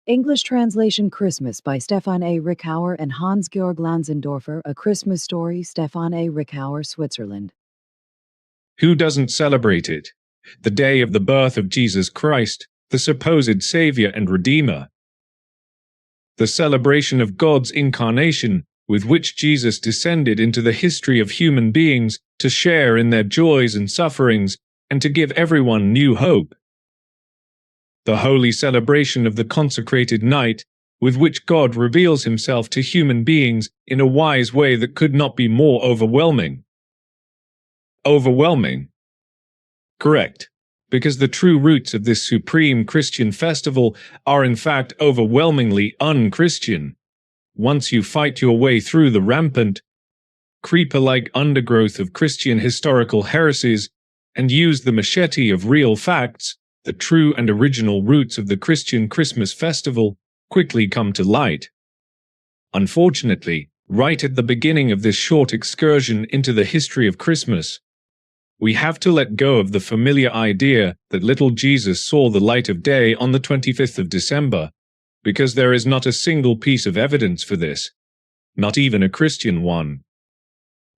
English translation Christmas by Stephan A. Rickauer and Hans-Georg Lanzendorfer, A Christmas Story, Stephan A. Rickauer, Switzerland. Who doesn't celebrate it? The day of the birth of Jesus Christ, the supposed Saviour and Redeemer. The celebration of God's incarnation, with which Jesus descended into the history of human beings to share in their joys and sufferings and to give everyone new hope. The holy celebration of the consecrated night, with which God reveals himself to human beings in a wise way that could not be more overwhelming. Overwhelming? Correct, because the true roots of this supreme Christian festival are in fact overwhelmingly un-Christian. Once you fight your way through the rampant, creeper-like undergrowth of Christian historical heresies and use the machete of real facts, the true and original roots of the Christian Christmas festival quickly come to light. Unfortunately, right at the beginning of this short excursion into the history of Christmas, we have to let go of the familiar idea that little Jesus saw the light of day on the 25th of December, because there is not a single piece of evidence for this, not even a Christian one.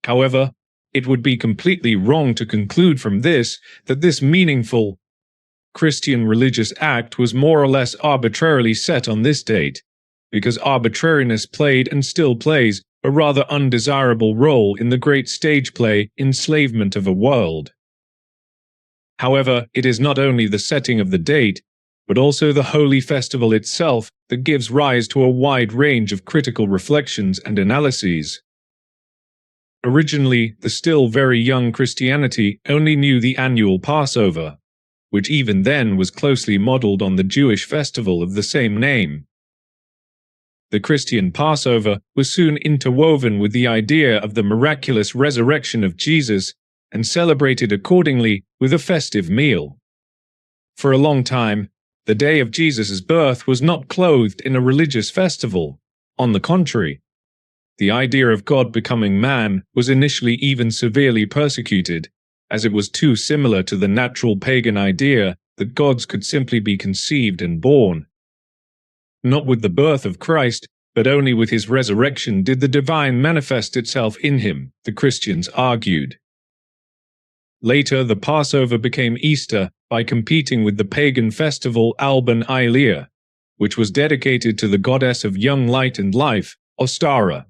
However, it would be completely wrong to conclude from this that this meaningful Christian religious act was more or less arbitrarily set on this date, because arbitrariness played and still plays a rather undesirable role in the great stage play enslavement of a world. However, it is not only the setting of the date, but also the holy festival itself that gives rise to a wide range of critical reflections and analyses. Originally, the still very young Christianity only knew the annual Passover, which even then was closely modeled on the Jewish festival of the same name. The Christian Passover was soon interwoven with the idea of the miraculous resurrection of Jesus and celebrated accordingly with a festive meal. For a long time, the day of Jesus' birth was not clothed in a religious festival. On the contrary, the idea of God becoming man was initially even severely persecuted, as it was too similar to the natural pagan idea that gods could simply be conceived and born. Not with the birth of Christ, but only with his resurrection did the divine manifest itself in him, the Christians argued. Later, the Passover became Easter by competing with the pagan festival Alban Ilia, which was dedicated to the goddess of young light and life, Ostara.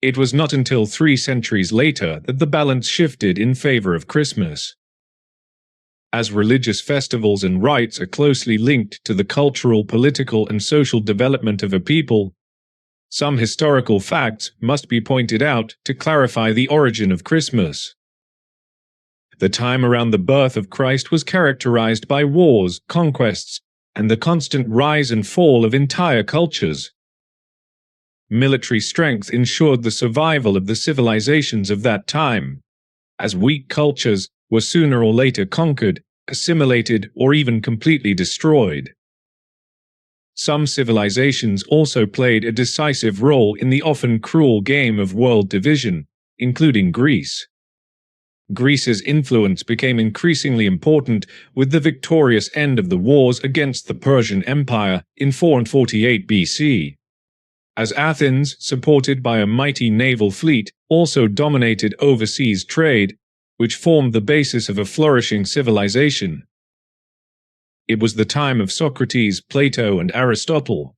It was not until 3 centuries later that the balance shifted in favor of Christmas. As religious festivals and rites are closely linked to the cultural, political, and social development of a people, some historical facts must be pointed out to clarify the origin of Christmas. The time around the birth of Christ was characterized by wars, conquests, and the constant rise and fall of entire cultures. Military strength ensured the survival of the civilizations of that time, as weak cultures were sooner or later conquered, assimilated, or even completely destroyed. Some civilizations also played a decisive role in the often cruel game of world division, including Greece. Greece's influence became increasingly important with the victorious end of the wars against the Persian Empire in 448 BC. As Athens, supported by a mighty naval fleet, also dominated overseas trade, which formed the basis of a flourishing civilization. It was the time of Socrates, Plato, and Aristotle.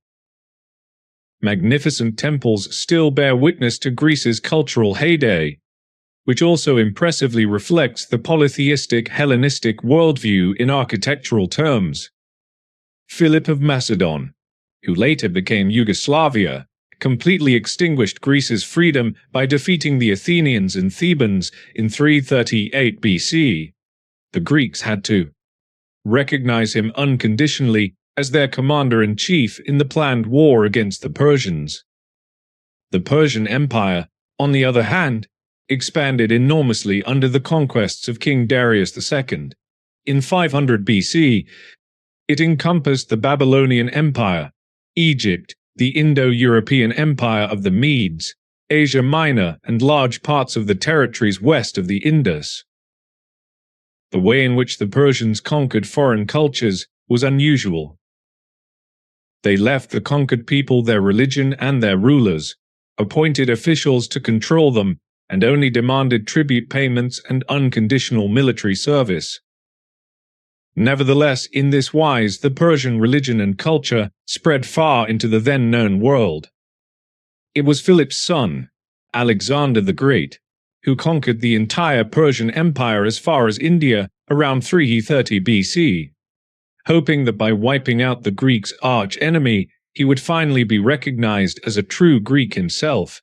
Magnificent temples still bear witness to Greece's cultural heyday, which also impressively reflects the polytheistic Hellenistic worldview in architectural terms. Philip of Macedon, who later became Yugoslavia, completely extinguished Greece's freedom by defeating the Athenians and Thebans in 338 BC. The Greeks had to recognize him unconditionally as their commander-in-chief in the planned war against the Persians. The Persian Empire, on the other hand, expanded enormously under the conquests of King Darius II. In 500 BC, it encompassed the Babylonian Empire, Egypt, the Indo-European Empire of the Medes, Asia Minor, and large parts of the territories west of the Indus. The way in which the Persians conquered foreign cultures was unusual. They left the conquered people their religion and their rulers, appointed officials to control them, and only demanded tribute payments and unconditional military service. Nevertheless, in this wise, the Persian religion and culture spread far into the then known world. It was Philip's son, Alexander the Great, who conquered the entire Persian Empire as far as India around 330 BC, hoping that by wiping out the Greeks' arch-enemy, he would finally be recognized as a true Greek himself.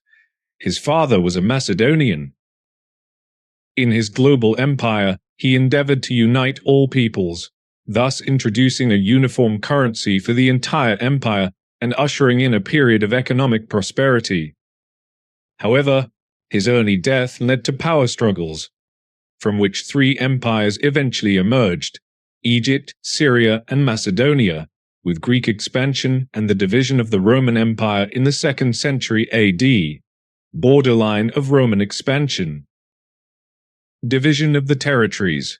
His father was a Macedonian. In his global empire, he endeavored to unite all peoples, thus introducing a uniform currency for the entire empire and ushering in a period of economic prosperity. However, his early death led to power struggles, from which three empires eventually emerged: Egypt, Syria, and Macedonia, with Greek expansion and the division of the Roman Empire in the 2nd century AD, borderline of Roman expansion. Division of the territories.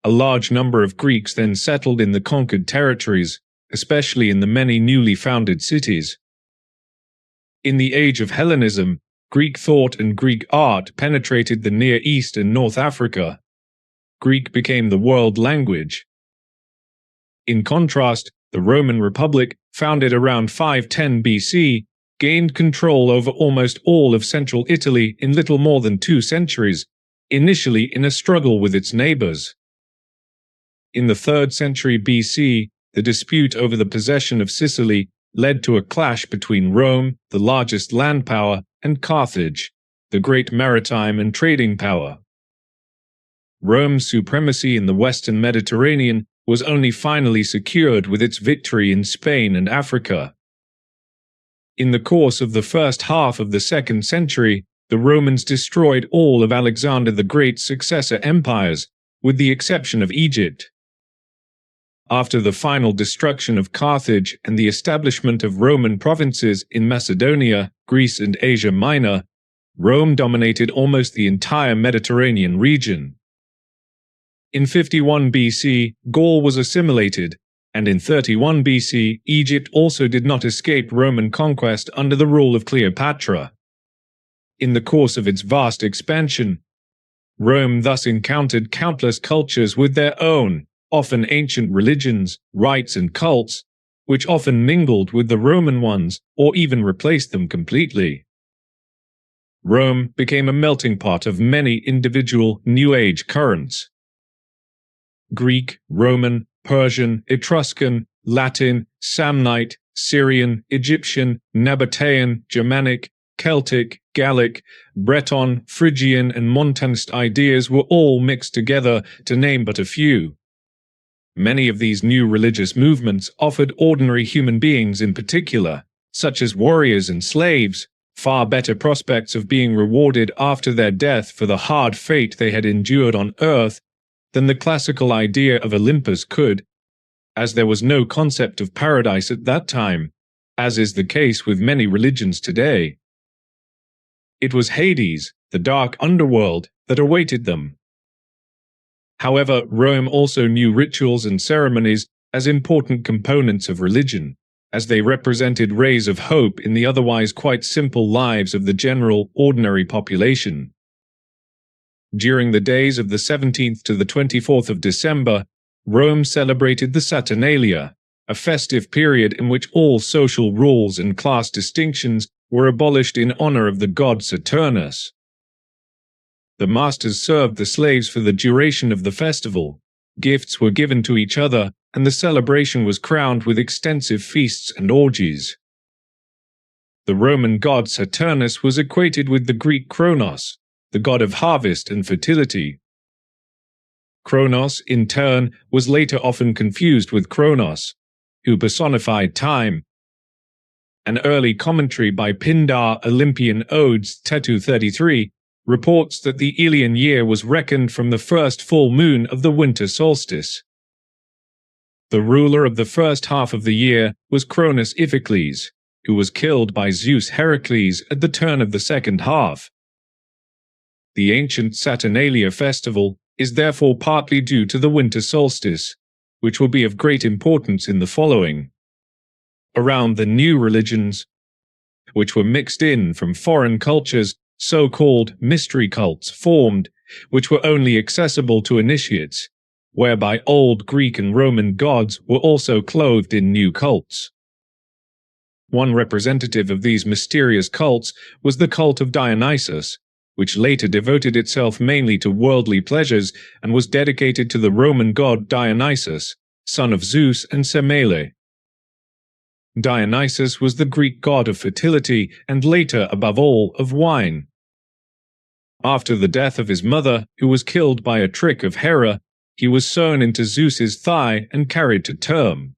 A large number of Greeks then settled in the conquered territories, especially in the many newly founded cities. In the age of Hellenism, Greek thought and Greek art penetrated the Near East and North Africa. Greek became the world language. In contrast, the Roman Republic, founded around 510 BC, gained control over almost all of central Italy in little more than 2 centuries, initially in a struggle with its neighbors. In the 3rd century BC, the dispute over the possession of Sicily led to a clash between Rome, the largest land power, and Carthage, the great maritime and trading power. Rome's supremacy in the Western Mediterranean was only finally secured with its victory in Spain and Africa. In the course of the first half of the 2nd century, the Romans destroyed all of Alexander the Great's successor empires, with the exception of Egypt. After the final destruction of Carthage and the establishment of Roman provinces in Macedonia, Greece, and Asia Minor, Rome dominated almost the entire Mediterranean region. In 51 BC, Gaul was assimilated, and in 31 BC, Egypt also did not escape Roman conquest under the rule of Cleopatra. In the course of its vast expansion, Rome thus encountered countless cultures with their own, often ancient religions, rites, and cults, which often mingled with the Roman ones or even replaced them completely. Rome became a melting pot of many individual New Age currents. Greek, Roman, Persian, Etruscan, Latin, Samnite, Syrian, Egyptian, Nabatean, Germanic, Celtic, Gallic, Breton, Phrygian, and Montanist ideas were all mixed together, to name but a few. Many of these new religious movements offered ordinary human beings in particular, such as warriors and slaves, far better prospects of being rewarded after their death for the hard fate they had endured on earth than the classical idea of Olympus could, as there was no concept of paradise at that time, as is the case with many religions today. It was Hades, the dark underworld, that awaited them. However, Rome also knew rituals and ceremonies as important components of religion, as they represented rays of hope in the otherwise quite simple lives of the general, ordinary population. During the days of the 17th to the 24th of December, Rome celebrated the Saturnalia, a festive period in which all social rules and class distinctions were abolished in honor of the god Saturnus. The masters served the slaves for the duration of the festival, gifts were given to each other, and the celebration was crowned with extensive feasts and orgies. The Roman god Saturnus was equated with the Greek Kronos, the god of harvest and fertility. Kronos, in turn, was later often confused with Kronos, who personified time. An early commentary by Pindar Olympian Odes Tetu 33 reports that the Elian year was reckoned from the first full moon of the winter solstice. The ruler of the first half of the year was Cronus Iphicles, who was killed by Zeus Heracles at the turn of the second half. The ancient Saturnalia festival is therefore partly due to the winter solstice, which will be of great importance in the following. around the new religions, which were mixed in from foreign cultures. So-called mystery cults formed, which were only accessible to initiates, whereby old Greek and Roman gods were also clothed in new cults. One representative of these mysterious cults was the cult of Dionysus, which later devoted itself mainly to worldly pleasures and was dedicated to the Roman god Dionysus, son of Zeus and Semele. Dionysus was the Greek god of fertility and later, above all, of wine. After the death of his mother, who was killed by a trick of Hera, he was sewn into Zeus's thigh and carried to term.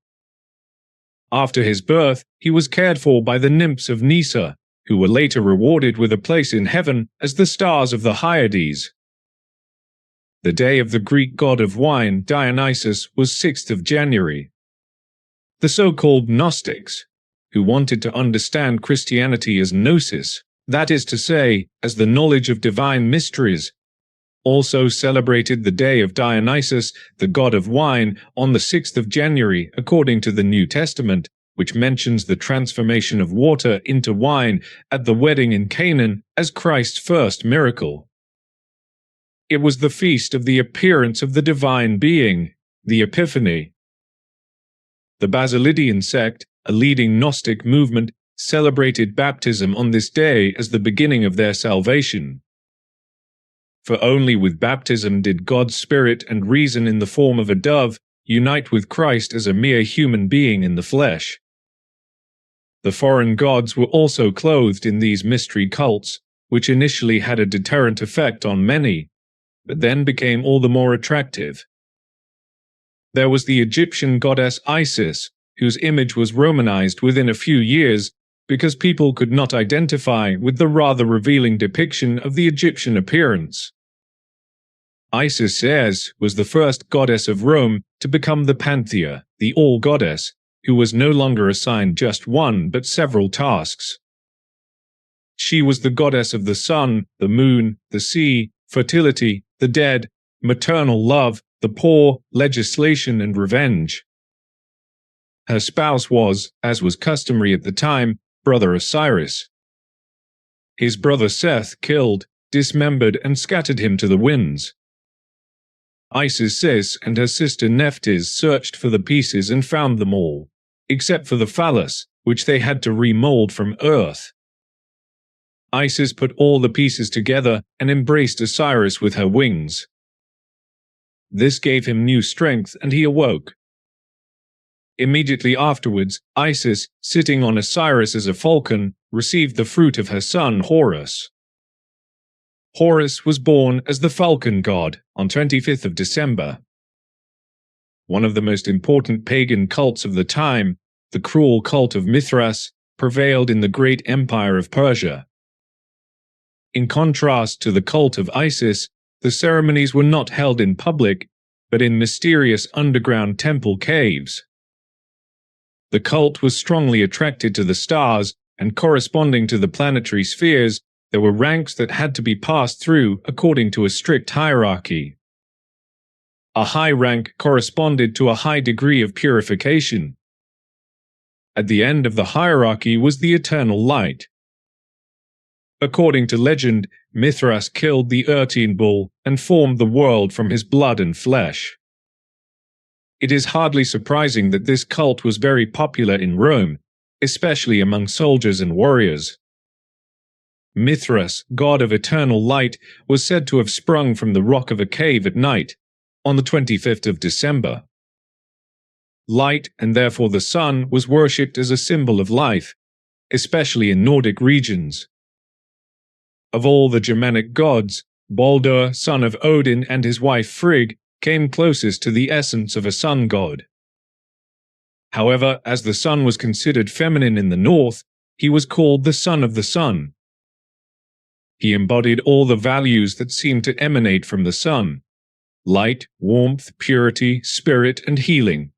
After his birth, he was cared for by the nymphs of Nysa, who were later rewarded with a place in heaven as the stars of the Hyades. The day of the Greek god of wine, Dionysus, was 6th of January. The so-called Gnostics, who wanted to understand Christianity as gnosis, that is to say, as the knowledge of divine mysteries, also celebrated the day of Dionysus, the god of wine, on the 6th of January according to the New Testament, which mentions the transformation of water into wine at the wedding in Canaan as Christ's first miracle. It was the feast of the appearance of the divine being, the Epiphany. The Basilidian sect, a leading Gnostic movement, celebrated baptism on this day as the beginning of their salvation. For only with baptism did God's Spirit and reason in the form of a dove unite with Christ as a mere human being in the flesh. The foreign gods were also clothed in these mystery cults, which initially had a deterrent effect on many, but then became all the more attractive. There was the Egyptian goddess Isis, whose image was Romanized within a few years because people could not identify with the rather revealing depiction of the Egyptian appearance. Isis was the first goddess of Rome to become the Panthea, the all-goddess, who was no longer assigned just one but several tasks. She was the goddess of the sun, the moon, the sea, fertility, the dead, maternal love, the poor, legislation, and revenge. Her spouse was, as was customary at the time, brother Osiris. His brother Seth killed, dismembered, and scattered him to the winds. Isis and her sister Nephthys searched for the pieces and found them all, except for the phallus, which they had to remold from earth. Isis put all the pieces together and embraced Osiris with her wings. This gave him new strength, and he awoke. Immediately afterwards, Isis, sitting on Osiris as a falcon, received the fruit of her son Horus. Horus was born as the falcon god on 25th of December. One of the most important pagan cults of the time, the cruel cult of Mithras, prevailed in the great empire of Persia. In contrast to the cult of Isis, the ceremonies were not held in public, but in mysterious underground temple caves. The cult was strongly attracted to the stars, and corresponding to the planetary spheres, there were ranks that had to be passed through according to a strict hierarchy. A high rank corresponded to a high degree of purification. At the end of the hierarchy was the eternal light. According to legend, Mithras killed the Urtine bull and formed the world from his blood and flesh. It is hardly surprising that this cult was very popular in Rome, especially among soldiers and warriors. Mithras, god of eternal light, was said to have sprung from the rock of a cave at night, on the 25th of December. Light, and therefore the sun, was worshipped as a symbol of life, especially in Nordic regions. Of all the Germanic gods, Baldur, son of Odin, and his wife Frigg came closest to the essence of a sun god. However, as the sun was considered feminine in the north, he was called the son of the sun. He embodied all the values that seemed to emanate from the sun: light, warmth, purity, spirit, and healing.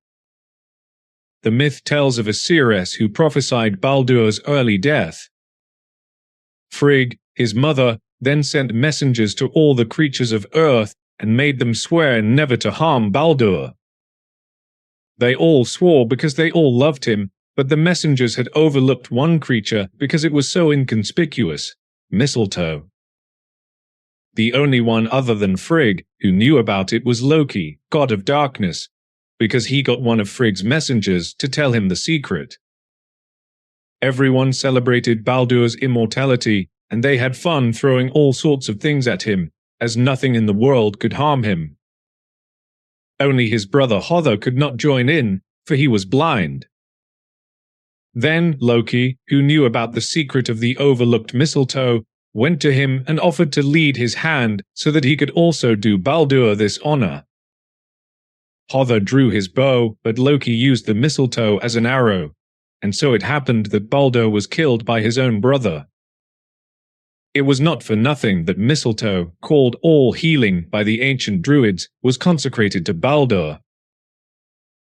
The myth tells of a seeress who prophesied Baldur's early death. Frigg, his mother, then sent messengers to all the creatures of earth and made them swear never to harm Baldur. They all swore because they all loved him, but the messengers had overlooked one creature because it was so inconspicuous: mistletoe. The only one other than Frigg who knew about it was Loki, god of darkness, because he got one of Frigg's messengers to tell him the secret. Everyone celebrated Baldur's immortality, and they had fun throwing all sorts of things at him, as nothing in the world could harm him. Only his brother Hother could not join in, for he was blind. Then Loki, who knew about the secret of the overlooked mistletoe, went to him and offered to lead his hand so that he could also do Baldur this honor. Hother drew his bow, but Loki used the mistletoe as an arrow, and so it happened that Baldur was killed by his own brother. It was not for nothing that mistletoe, called all healing by the ancient Druids, was consecrated to Baldur.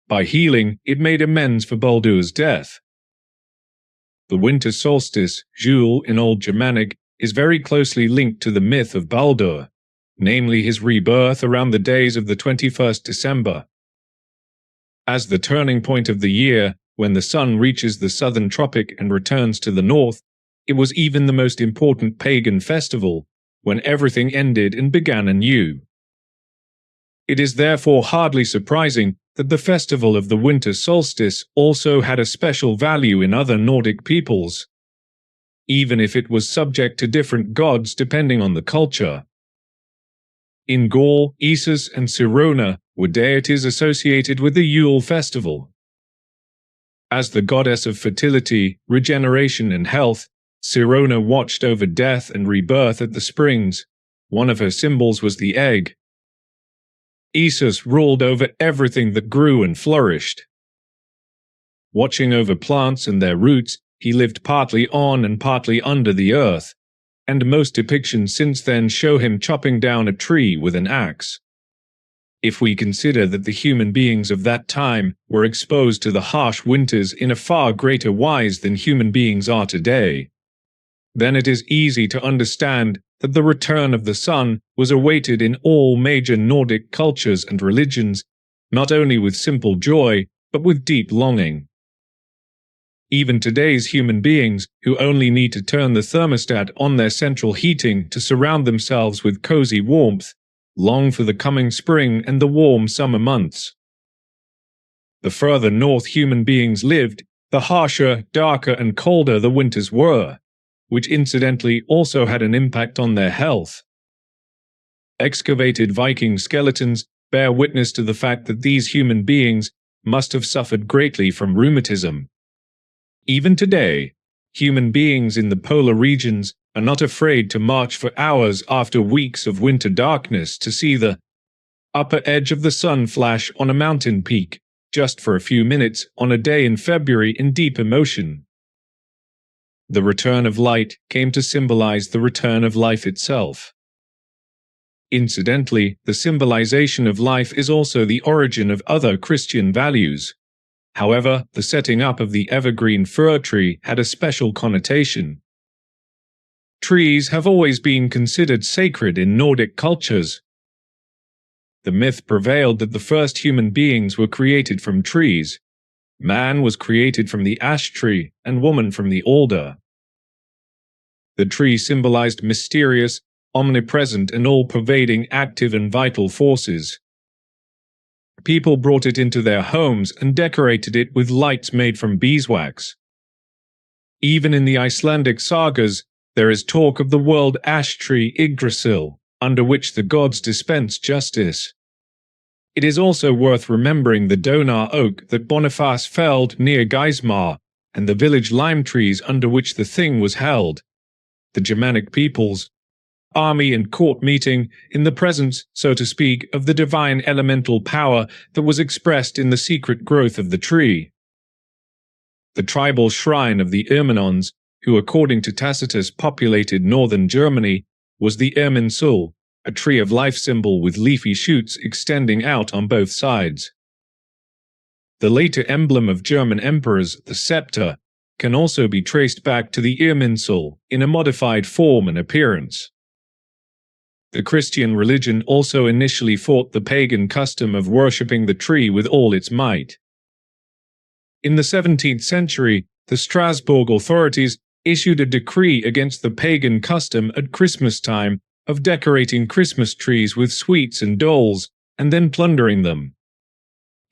By healing, it made amends for Baldur's death. The winter solstice, Jul in Old Germanic, is very closely linked to the myth of Baldur, namely his rebirth around the days of the 21st December. As the turning point of the year, when the sun reaches the southern tropic and returns to the north, it was even the most important pagan festival, when everything ended and began anew. It is therefore hardly surprising that the festival of the winter solstice also had a special value in other Nordic peoples, even if it was subject to different gods depending on the culture. In Gaul, Isis and Sirona were deities associated with the Yule festival. As the goddess of fertility, regeneration and health, Sirona watched over death and rebirth at the springs. One of her symbols was the egg. Isis ruled over everything that grew and flourished. Watching over plants and their roots, he lived partly on and partly under the earth, and most depictions since then show him chopping down a tree with an axe. If we consider that the human beings of that time were exposed to the harsh winters in a far greater wise than human beings are today, then it is easy to understand that the return of the sun was awaited in all major Nordic cultures and religions, not only with simple joy, but with deep longing. Even today's human beings, who only need to turn the thermostat on their central heating to surround themselves with cozy warmth, long for the coming spring and the warm summer months. The further north human beings lived, the harsher, darker and colder the winters were, which incidentally also had an impact on their health. Excavated Viking skeletons bear witness to the fact that these human beings must have suffered greatly from rheumatism. Even today, human beings in the polar regions are not afraid to march for hours after weeks of winter darkness to see the upper edge of the sun flash on a mountain peak, just for a few minutes on a day in February in deep emotion. The return of light came to symbolize the return of life itself. Incidentally, the symbolization of life is also the origin of other Christian values. However, the setting up of the evergreen fir tree had a special connotation. Trees have always been considered sacred in Nordic cultures. The myth prevailed that the first human beings were created from trees. Man was created from the ash tree and woman from the alder. The tree symbolized mysterious, omnipresent and all-pervading active and vital forces. People brought it into their homes and decorated it with lights made from beeswax. Even in the Icelandic sagas, there is talk of the world ash tree Yggdrasil, under which the gods dispense justice. It is also worth remembering the Donar oak that Boniface felled near Geismar, and the village lime trees under which the thing was held. The Germanic peoples, army and court meeting in the presence, so to speak, of the divine elemental power that was expressed in the secret growth of the tree. The tribal shrine of the Irminons, who according to Tacitus populated northern Germany, was the Irminsul, a tree of life symbol with leafy shoots extending out on both sides. The later emblem of German emperors, the scepter, can also be traced back to the Irminsul in a modified form and appearance. The Christian religion also initially fought the pagan custom of worshipping the tree with all its might. In the 17th century, the Strasbourg authorities issued a decree against the pagan custom at Christmas time of decorating Christmas trees with sweets and dolls, and then plundering them.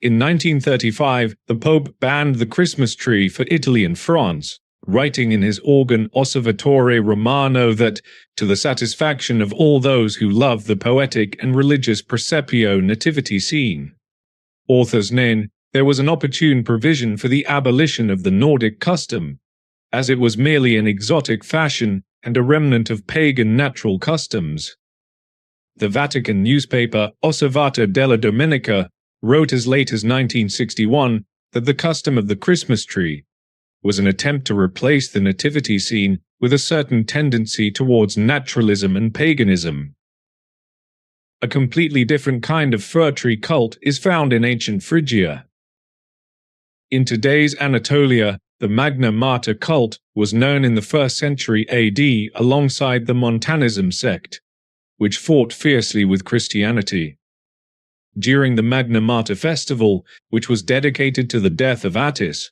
In 1935, the Pope banned the Christmas tree for Italy and France, writing in his organ Osservatore Romano that, to the satisfaction of all those who love the poetic and religious presepio nativity scene. Authors nin, there was an opportune provision for the abolition of the Nordic custom, as it was merely an exotic fashion and a remnant of pagan natural customs. The Vatican newspaper Osservatore della Domenica wrote as late as 1961 that the custom of the Christmas tree was an attempt to replace the nativity scene with a certain tendency towards naturalism and paganism. A completely different kind of fir tree cult is found in ancient Phrygia. In today's Anatolia, the Magna Mater cult was known in the 1st century AD alongside the Montanism sect, which fought fiercely with Christianity. During the Magna Mater festival, which was dedicated to the death of Attis,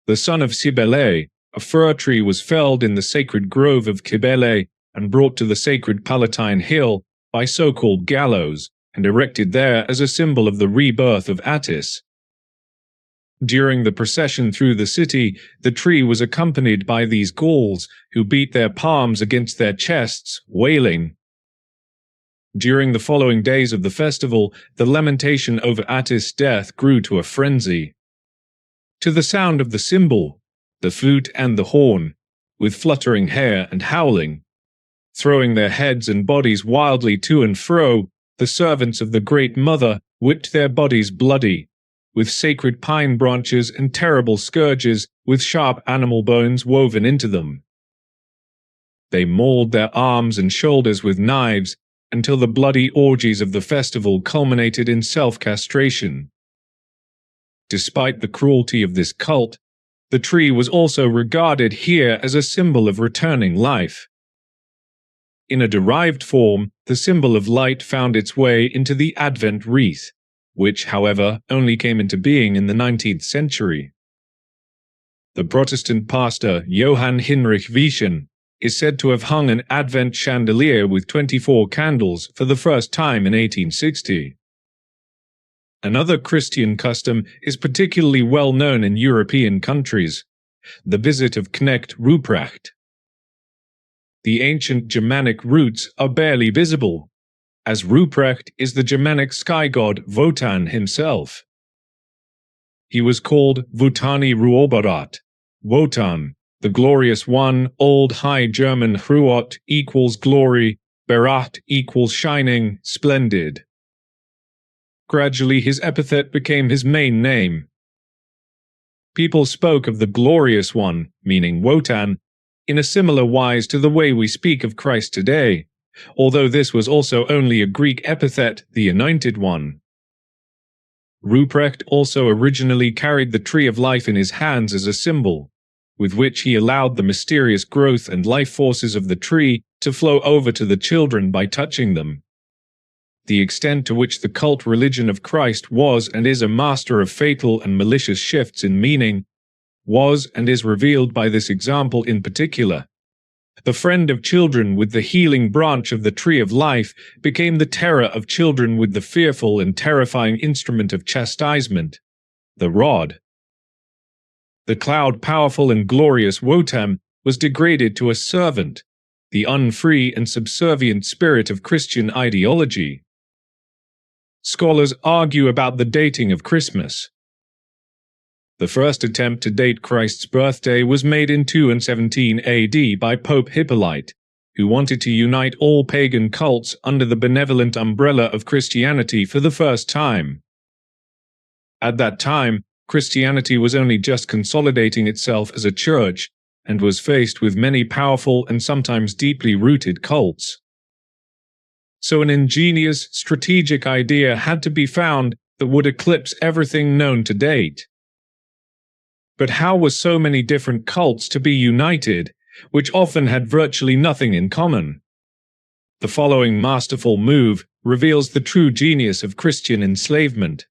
the son of Cybele, a fir tree was felled in the sacred grove of Cybele and brought to the sacred Palatine Hill by so-called gallows and erected there as a symbol of the rebirth of Attis. During the procession through the city, the tree was accompanied by these Gauls who beat their palms against their chests, wailing. During the following days of the festival, the lamentation over Attis' death grew to a frenzy. To the sound of the cymbal, the flute and the horn, with fluttering hair and howling, throwing their heads and bodies wildly to and fro, the servants of the Great Mother whipped their bodies bloody, with sacred pine branches and terrible scourges with sharp animal bones woven into them. They mauled their arms and shoulders with knives until the bloody orgies of the festival culminated in self-castration. Despite the cruelty of this cult, the tree was also regarded here as a symbol of returning life. In a derived form, the symbol of light found its way into the Advent wreath, which, however, only came into being in the 19th century. The Protestant pastor Johann Hinrich Wieschen is said to have hung an Advent chandelier with 24 candles for the first time in 1860. Another Christian custom is particularly well known in European countries, the visit of Knecht Ruprecht. The ancient Germanic roots are barely visible, as Ruprecht is the Germanic sky god Wotan himself. He was called Wotani Ruobarat, Wotan, the glorious one. Old High German Ruot equals glory, Berat equals shining, splendid. Gradually his epithet became his main name. People spoke of the glorious one, meaning Wotan, in a similar wise to the way we speak of Christ today, although this was also only a Greek epithet, the anointed one. Ruprecht also originally carried the tree of life in his hands as a symbol, with which he allowed the mysterious growth and life forces of the tree to flow over to the children by touching them. The extent to which the cult religion of Christ was and is a master of fatal and malicious shifts in meaning was and is revealed by this example in particular. The friend of children with the healing branch of the tree of life became the terror of children with the fearful and terrifying instrument of chastisement, the rod. The cloud-powerful and glorious Wotan was degraded to a servant, the unfree and subservient spirit of Christian ideology. Scholars argue about the dating of Christmas. The first attempt to date Christ's birthday was made in 217 AD by Pope Hippolyte, who wanted to unite all pagan cults under the benevolent umbrella of Christianity for the first time. At that time, Christianity was only just consolidating itself as a church and was faced with many powerful and sometimes deeply rooted cults. So an ingenious, strategic idea had to be found that would eclipse everything known to date. But how were so many different cults to be united, which often had virtually nothing in common? The following masterful move reveals the true genius of Christian enslavement.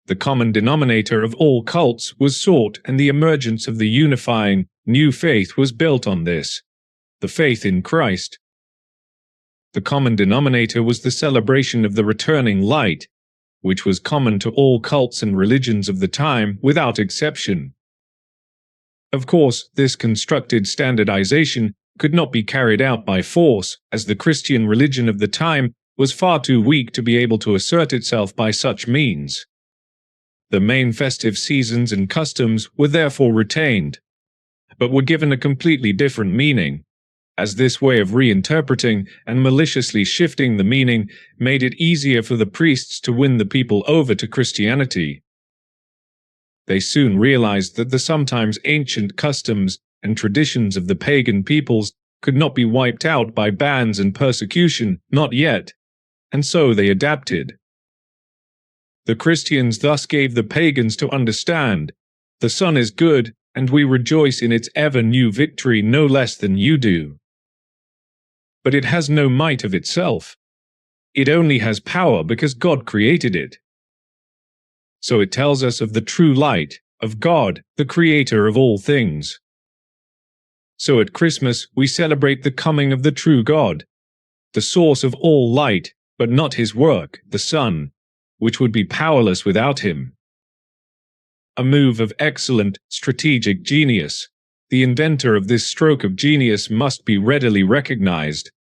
The common denominator of all cults was sought, and the emergence of the unifying new faith was built on this, the faith in Christ. The common denominator was the celebration of the returning light, which was common to all cults and religions of the time without exception. Of course, this constructed standardization could not be carried out by force, as the Christian religion of the time was far too weak to be able to assert itself by such means. The main festive seasons and customs were therefore retained, but were given a completely different meaning, as this way of reinterpreting and maliciously shifting the meaning made it easier for the priests to win the people over to Christianity. They soon realized that the sometimes ancient customs and traditions of the pagan peoples could not be wiped out by bans and persecution, not yet, and so they adapted. The Christians thus gave the pagans to understand, the sun is good, and we rejoice in its ever-new victory no less than you do. But it has no might of itself. It only has power because God created it. So it tells us of the true light, of God, the creator of all things. So at Christmas we celebrate the coming of the true God, the source of all light, but not his work, the sun, which would be powerless without him. A move of excellent strategic genius. The inventor of this stroke of genius must be readily recognized.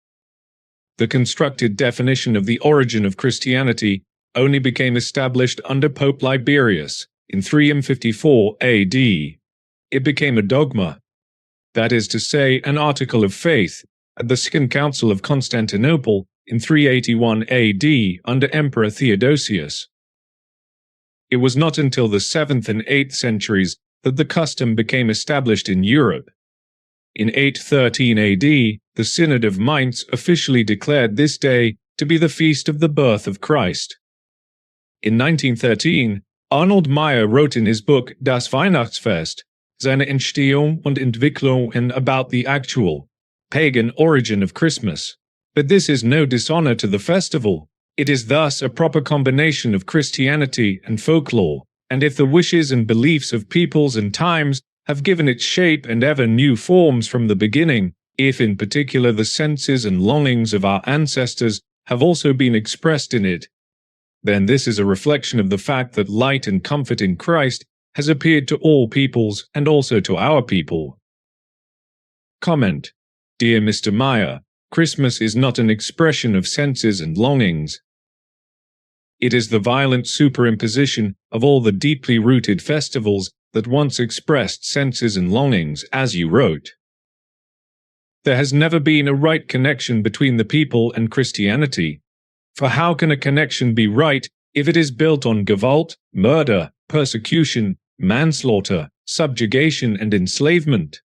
The constructed definition of the origin of Christianity only became established under Pope Liberius in 354 AD. It became a dogma, that is to say, an article of faith, at the Second Council of Constantinople in 381 AD under Emperor Theodosius. It was not until the 7th and 8th centuries that the custom became established in Europe. In 813 AD, the Synod of Mainz officially declared this day to be the feast of the birth of Christ. In 1913, Arnold Meyer wrote in his book Das Weihnachtsfest, Seine Entstehung und Entwicklung about the actual, pagan origin of Christmas. But this is no dishonor to the festival. It is thus a proper combination of Christianity and folklore, and if the wishes and beliefs of peoples and times have given it shape and ever new forms from the beginning, if in particular the senses and longings of our ancestors have also been expressed in it, then this is a reflection of the fact that light and comfort in Christ has appeared to all peoples and also to our people. Comment. Dear Mr. Meyer, Christmas is not an expression of senses and longings. It is the violent superimposition of all the deeply rooted festivals that once expressed senses and longings, as you wrote. There has never been a right connection between the people and Christianity. For how can a connection be right if it is built on Gewalt, murder, persecution, manslaughter, subjugation, and enslavement?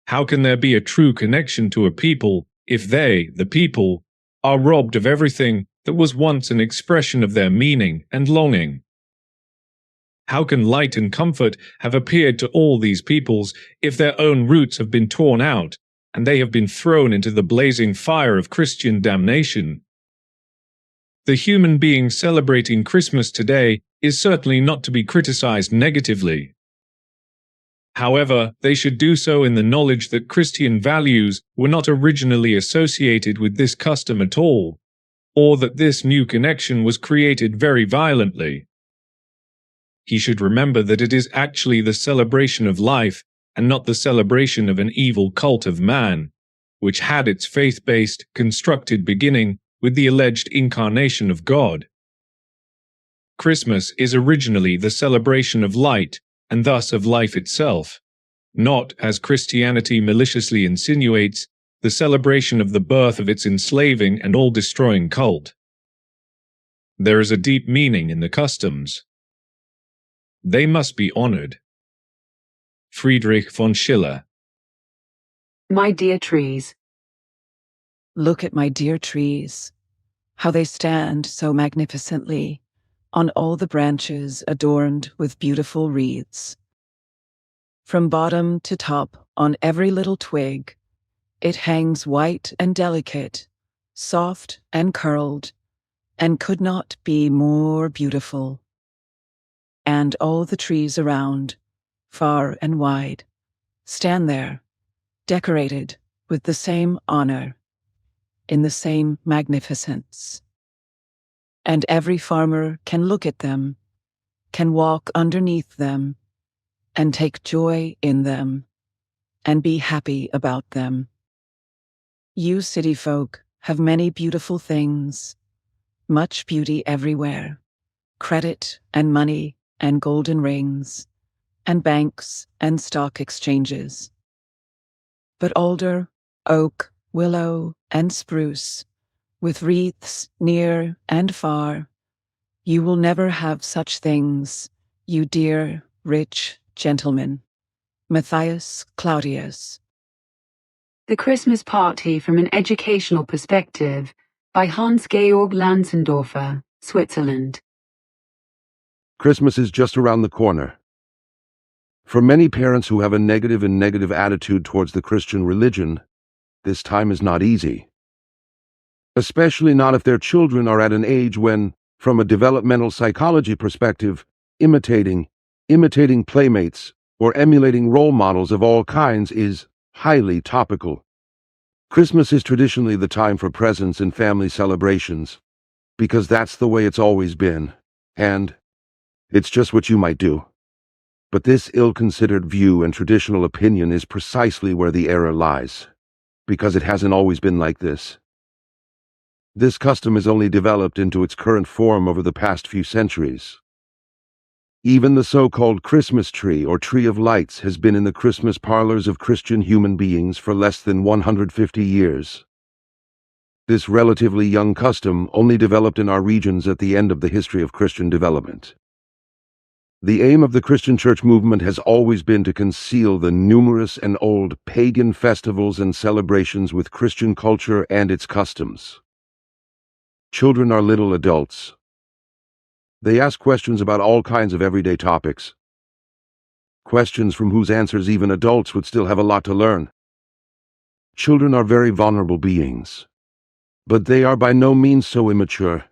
How can there be a true connection to a people if they, the people, are robbed of everything that was once an expression of their meaning and longing? How can light and comfort have appeared to all these peoples if their own roots have been torn out and they have been thrown into the blazing fire of Christian damnation? The human being celebrating Christmas today is certainly not to be criticized negatively. However, they should do so in the knowledge that Christian values were not originally associated with this custom at all, or that this new connection was created very violently. He should remember that it is actually the celebration of life and not the celebration of an evil cult of man, which had its faith-based, constructed beginning with the alleged incarnation of God. Christmas is originally the celebration of light, and thus of life itself, not, as Christianity maliciously insinuates, the celebration of the birth of its enslaving and all-destroying cult. There is a deep meaning in the customs. They must be honored. Friedrich von Schiller. My dear trees. Look at my dear trees, how they stand so magnificently, on all the branches adorned with beautiful wreaths. From bottom to top, on every little twig, it hangs white and delicate, soft and curled, and could not be more beautiful. and all the trees around, far and wide, stand there, decorated with the same honor, in the same magnificence. And every farmer can look at them, can walk underneath them, and take joy in them, and be happy about them. You city folk have many beautiful things, much beauty everywhere, credit and money and golden rings, and banks and stock exchanges. But alder, oak, willow, and spruce, with wreaths near and far, you will never have such things, you dear, rich gentlemen. Matthias Claudius. The Christmas Party from an Educational Perspective by Georg Lanzendorfer, Switzerland. Christmas is just around the corner. For many parents who have a negative attitude towards the Christian religion, this time is not easy. Especially not if their children are at an age when, from a developmental psychology perspective, imitating playmates or emulating role models of all kinds is highly topical. Christmas is traditionally the time for presents and family celebrations, because that's the way it's always been, and it's just what you might do. But this ill-considered view and traditional opinion is precisely where the error lies, because it hasn't always been like this. This custom has only developed into its current form over the past few centuries. Even the so-called Christmas tree or tree of lights has been in the Christmas parlors of Christian human beings for less than 150 years. This relatively young custom only developed in our regions at the end of the history of Christian development. The aim of the Christian church movement has always been to conceal the numerous and old pagan festivals and celebrations with Christian culture and its customs. Children are little adults. They ask questions about all kinds of everyday topics. Questions from whose answers even adults would still have a lot to learn. Children are very vulnerable beings. But they are by no means so immature,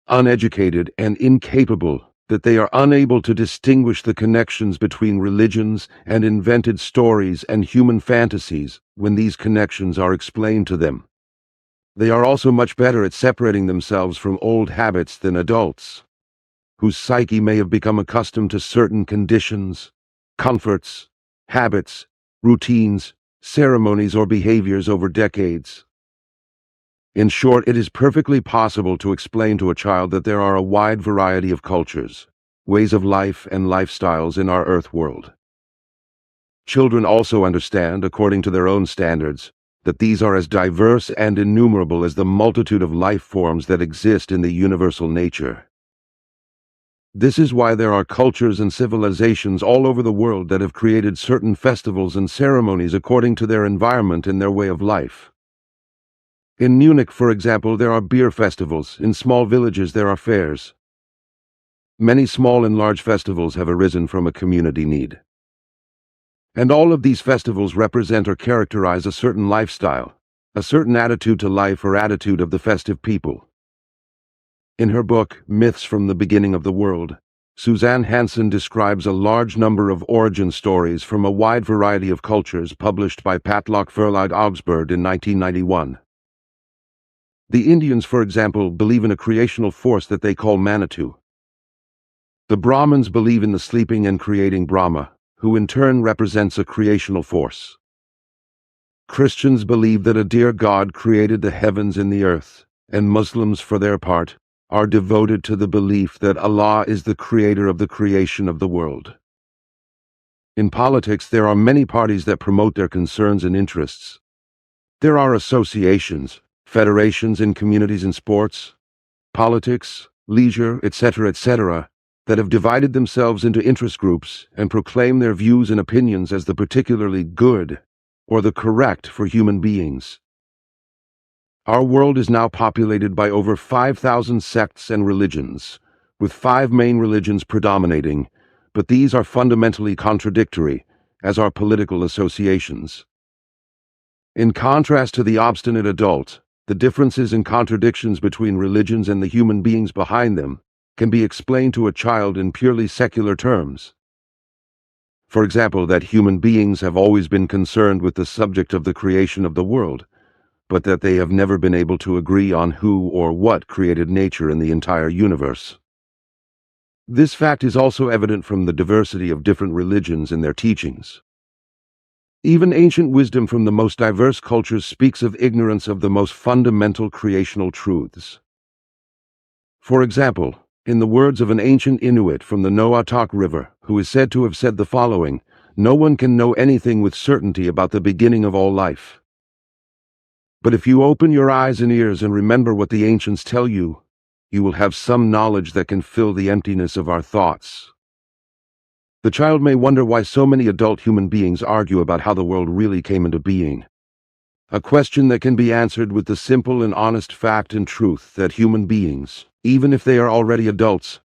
uneducated, and incapable that they are unable to distinguish the connections between religions and invented stories and human fantasies when these connections are explained to them. They are also much better at separating themselves from old habits than adults, whose psyche may have become accustomed to certain conditions, comforts, habits, routines, ceremonies, or behaviors over decades. In short, it is perfectly possible to explain to a child that there are a wide variety of cultures, ways of life, and lifestyles in our earth world. Children also understand, according to their own standards, that these are as diverse and innumerable as the multitude of life forms that exist in the universal nature. This is why there are cultures and civilizations all over the world that have created certain festivals and ceremonies according to their environment and their way of life. In Munich, for example, there are beer festivals. In small villages, there are fairs. Many small and large festivals have arisen from a community need. And all of these festivals represent or characterize a certain lifestyle, a certain attitude to life or attitude of the festive people. In her book, Myths from the Beginning of the World, Suzanne Hansen describes a large number of origin stories from a wide variety of cultures published by Patlock Verlag Augsburg in 1991. The Indians, for example, believe in a creational force that they call Manitou. The Brahmins believe in the sleeping and creating Brahma, who in turn represents a creational force. Christians believe that a dear God created the heavens and the earth, and Muslims, for their part, are devoted to the belief that Allah is the creator of the creation of the world. In politics, there are many parties that promote their concerns and interests. There are associations, federations in communities in sports, politics, leisure, etc., that have divided themselves into interest groups and proclaim their views and opinions as the particularly good or the correct for human beings. Our world is now populated by over 5,000 sects and religions, with 5 main religions predominating, but these are fundamentally contradictory, as are political associations. In contrast to the obstinate adult, the differences and contradictions between religions and the human beings behind them, can be explained to a child in purely secular terms. For example, that human beings have always been concerned with the subject of the creation of the world, but that they have never been able to agree on who or what created nature in the entire universe. This fact is also evident from the diversity of different religions in their teachings. Even ancient wisdom from the most diverse cultures speaks of ignorance of the most fundamental creational truths. For example, in the words of an ancient Inuit from the Noatak River, who is said to have said the following, "No one can know anything with certainty about the beginning of all life. But if you open your eyes and ears and remember what the ancients tell you, you will have some knowledge that can fill the emptiness of our thoughts." The child may wonder why so many adult human beings argue about how the world really came into being. A question that can be answered with the simple and honest fact and truth that human beings, even if they are already adults,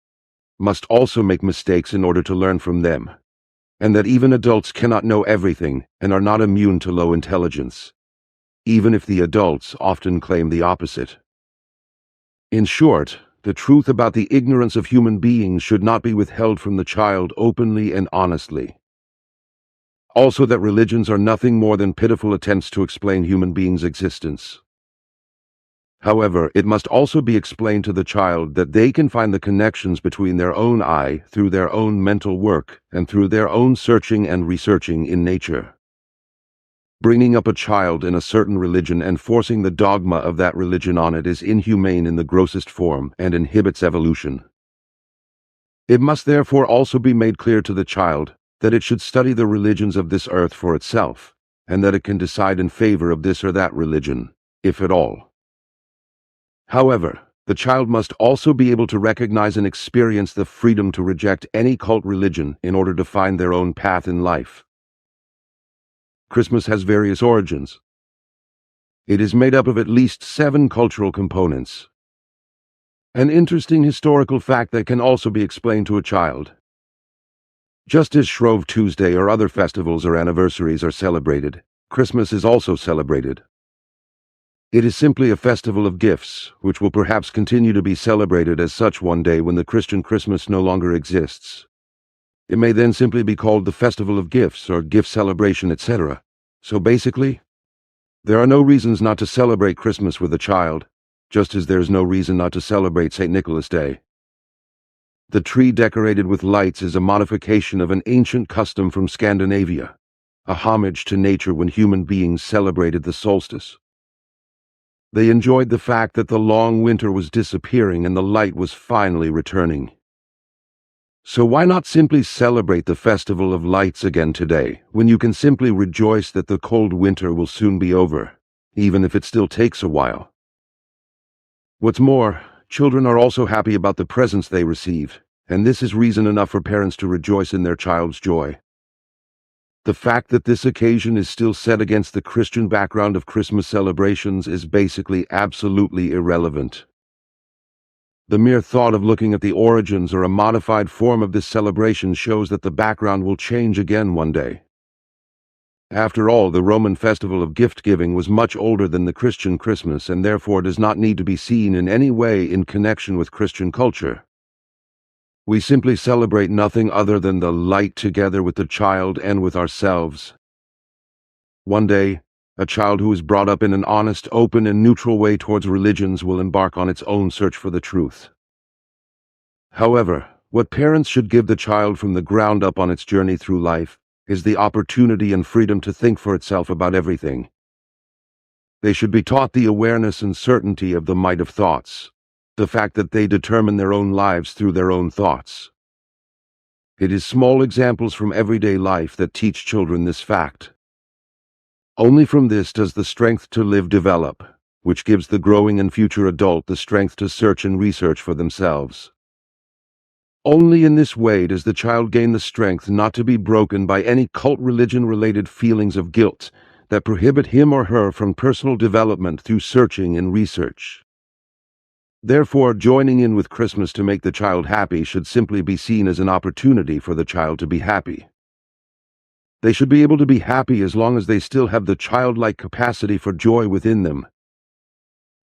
must also make mistakes in order to learn from them, and that even adults cannot know everything and are not immune to low intelligence, even if the adults often claim the opposite. In short, the truth about the ignorance of human beings should not be withheld from the child openly and honestly. Also, that religions are nothing more than pitiful attempts to explain human beings' existence. However, it must also be explained to the child that they can find the connections between their own eye through their own mental work and through their own searching and researching in nature. Bringing up a child in a certain religion and forcing the dogma of that religion on it is inhumane in the grossest form and inhibits evolution. It must therefore also be made clear to the child that it should study the religions of this earth for itself, and that it can decide in favor of this or that religion, if at all. However, the child must also be able to recognize and experience the freedom to reject any cult religion in order to find their own path in life. Christmas has various origins. It is made up of at least 7 cultural components. An interesting historical fact that can also be explained to a child. Just as Shrove Tuesday or other festivals or anniversaries are celebrated, Christmas is also celebrated. It is simply a festival of gifts, which will perhaps continue to be celebrated as such one day when the Christian Christmas no longer exists. It may then simply be called the Festival of Gifts or Gift Celebration, etc. So basically, there are no reasons not to celebrate Christmas with a child, just as there's no reason not to celebrate St. Nicholas Day. The tree decorated with lights is a modification of an ancient custom from Scandinavia, a homage to nature when human beings celebrated the solstice. They enjoyed the fact that the long winter was disappearing and the light was finally returning. So why not simply celebrate the Festival of Lights again today, when you can simply rejoice that the cold winter will soon be over, even if it still takes a while? What's more, children are also happy about the presents they receive, and this is reason enough for parents to rejoice in their child's joy. The fact that this occasion is still set against the Christian background of Christmas celebrations is basically absolutely irrelevant. The mere thought of looking at the origins or a modified form of this celebration shows that the background will change again one day. After all, the Roman festival of gift-giving was much older than the Christian Christmas and therefore does not need to be seen in any way in connection with Christian culture. We simply celebrate nothing other than the light together with the child and with ourselves. One day, a child who is brought up in an honest, open, and neutral way towards religions will embark on its own search for the truth. However, what parents should give the child from the ground up on its journey through life is the opportunity and freedom to think for itself about everything. They should be taught the awareness and certainty of the might of thoughts, the fact that they determine their own lives through their own thoughts. It is small examples from everyday life that teach children this fact. Only from this does the strength to live develop, which gives the growing and future adult the strength to search and research for themselves. Only in this way does the child gain the strength not to be broken by any cult religion-related feelings of guilt that prohibit him or her from personal development through searching and research. Therefore, joining in with Christmas to make the child happy should simply be seen as an opportunity for the child to be happy. They should be able to be happy as long as they still have the childlike capacity for joy within them.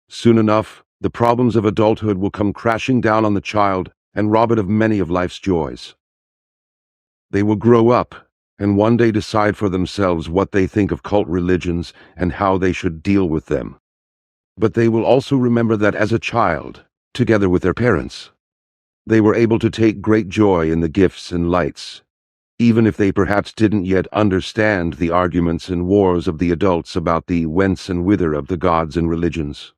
Soon enough, the problems of adulthood will come crashing down on the child, and rob it of many of life's joys. They will grow up and one day decide for themselves what they think of cult religions and how they should deal with them. But they will also remember that as a child, together with their parents, they were able to take great joy in the gifts and lights, even if they perhaps didn't yet understand the arguments and wars of the adults about the whence and whither of the gods and religions.